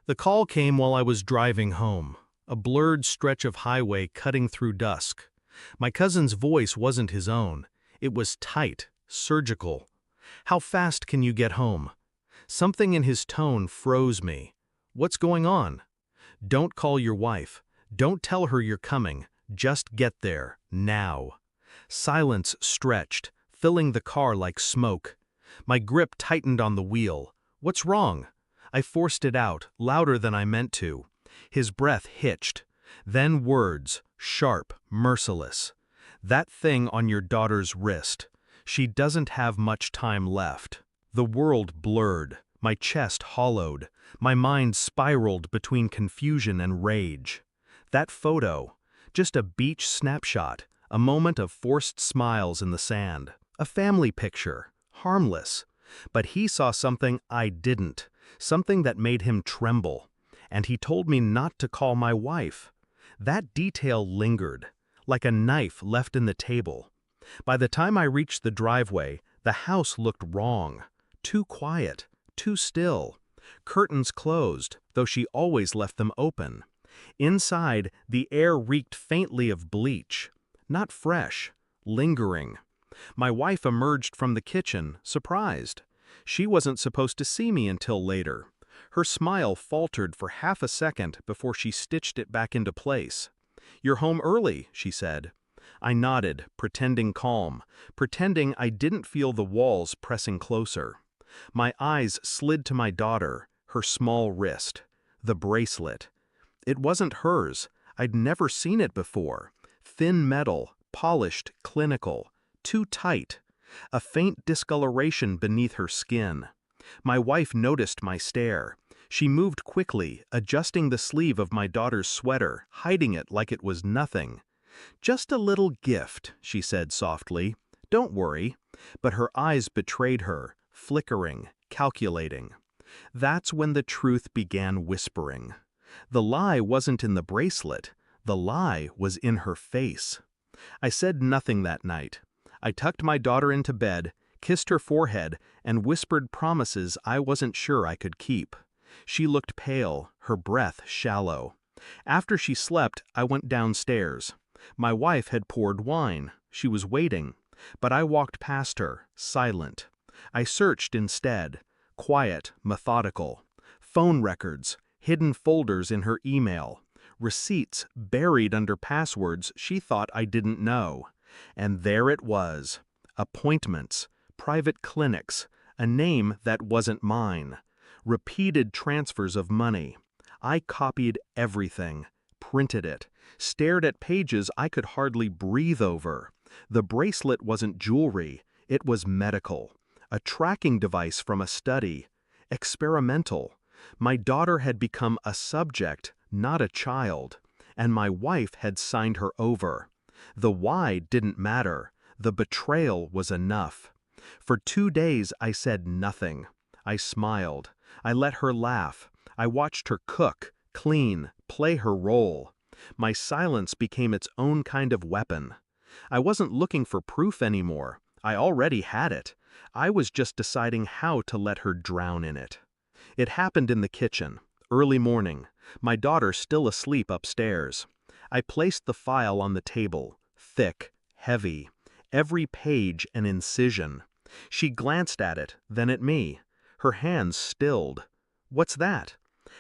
The call came while I was driving home, a blurred stretch of highway cutting through dusk. My cousin's voice wasn't his own. It was tight, surgical. "How fast can you get home?" Something in his tone froze me. "What's going on?" "Don't call your wife. Don't tell her you're coming. Just get there, now." Silence stretched, filling the car like smoke. My grip tightened on the wheel. "What's wrong?" I forced it out, louder than I meant to. His breath hitched. Then words, sharp, merciless. "That thing on your daughter's wrist. She doesn't have much time left." The world blurred, my chest hollowed, my mind spiraled between confusion and rage. That photo, just a beach snapshot, a moment of forced smiles in the sand. A family picture, harmless. But he saw something I didn't, something that made him tremble. And he told me not to call my wife. That detail lingered, like a knife left in the table. By the time I reached the driveway, the house looked wrong. Too quiet, too still. Curtains closed, though she always left them open. Inside, the air reeked faintly of bleach. Not fresh, lingering. My wife emerged from the kitchen, surprised. She wasn't supposed to see me until later. Her smile faltered for half a second before she stitched it back into place. "You're home early," she said. I nodded, pretending calm, pretending I didn't feel the walls pressing closer. My eyes slid to my daughter, her small wrist. The bracelet. It wasn't hers. I'd never seen it before. Thin metal, polished, clinical. Too tight. A faint discoloration beneath her skin. My wife noticed my stare. She moved quickly, adjusting the sleeve of my daughter's sweater, hiding it like it was nothing. "Just a little gift," she said softly. "Don't worry." But her eyes betrayed her, flickering, calculating. That's when the truth began whispering. The lie wasn't in the bracelet. The lie was in her face. I said nothing that night. I tucked my daughter into bed, kissed her forehead, and whispered promises I wasn't sure I could keep. She looked pale, her breath shallow. After she slept, I went downstairs. My wife had poured wine. She was waiting. But I walked past her, silent. I searched instead. Quiet, methodical. Phone records, hidden folders in her email. Receipts buried under passwords she thought I didn't know. And there it was. Appointments, private clinics, a name that wasn't mine. Repeated transfers of money. I copied everything, printed it, stared at pages I could hardly breathe over. The bracelet wasn't jewelry, it was medical. A tracking device from a study. Experimental. My daughter had become a subject, not a child. And my wife had signed her over. The why didn't matter. The betrayal was enough. For 2 days I said nothing. I smiled. I let her laugh. I watched her cook, clean, play her role. My silence became its own kind of weapon. I wasn't looking for proof anymore. I already had it. I was just deciding how to let her drown in it. It happened in the kitchen, early morning, my daughter still asleep upstairs. I placed the file on the table, thick, heavy, every page an incision. She glanced at it, then at me. Her hands stilled. "What's that?"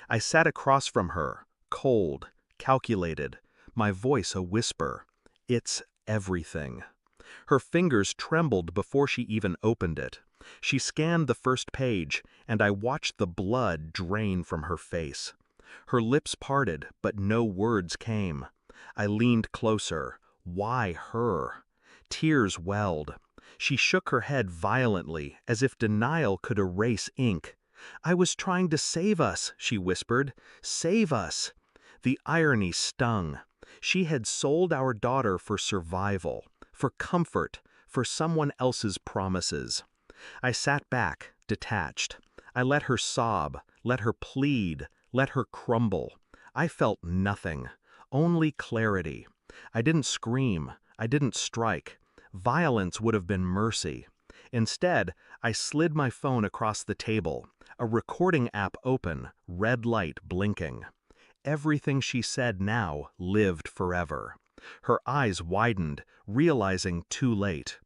I sat across from her, cold, calculated, my voice a whisper. "It's everything." Her fingers trembled before she even opened it. She scanned the first page, and I watched the blood drain from her face. Her lips parted, but no words came. I leaned closer. Why her? Tears welled. She shook her head violently, as if denial could erase ink. "I was trying to save us," she whispered. "Save us." The irony stung. She had sold our daughter for survival, for comfort, for someone else's promises. I sat back, detached. I let her sob, let her plead, let her crumble. I felt nothing, only clarity. I didn't scream, I didn't strike. Violence would have been mercy. Instead, I slid my phone across the table. A recording app open, red light blinking. Everything she said now lived forever. Her eyes widened, realizing too late.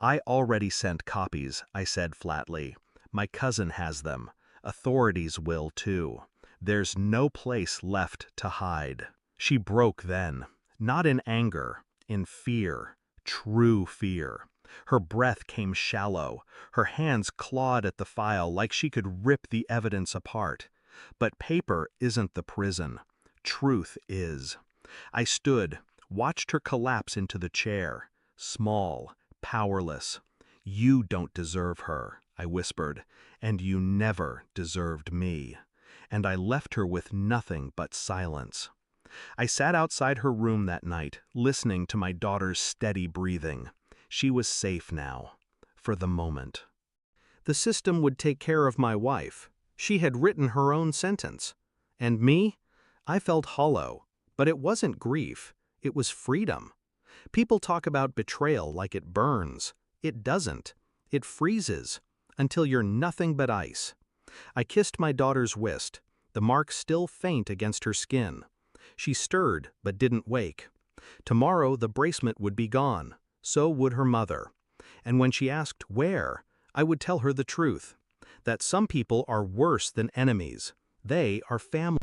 "I already sent copies," I said flatly. "My cousin has them. Authorities will too. There's no place left to hide." She broke then, not in anger, in fear, true fear. Her breath came shallow, her hands clawed at the file like she could rip the evidence apart. But paper isn't the prison. Truth is. I stood, watched her collapse into the chair, small, powerless. "You don't deserve her," I whispered, "and you never deserved me." And I left her with nothing but silence. I sat outside her room that night, listening to my daughter's steady breathing. She was safe now, for the moment. The system would take care of my wife. She had written her own sentence. And me? I felt hollow, but it wasn't grief, it was freedom. People talk about betrayal like it burns. It doesn't. It freezes, until you're nothing but ice. I kissed my daughter's wrist, the mark still faint against her skin. She stirred, but didn't wake. Tomorrow the bracelet would be gone, so would her mother. And when she asked where, I would tell her the truth, that some people are worse than enemies. They are family.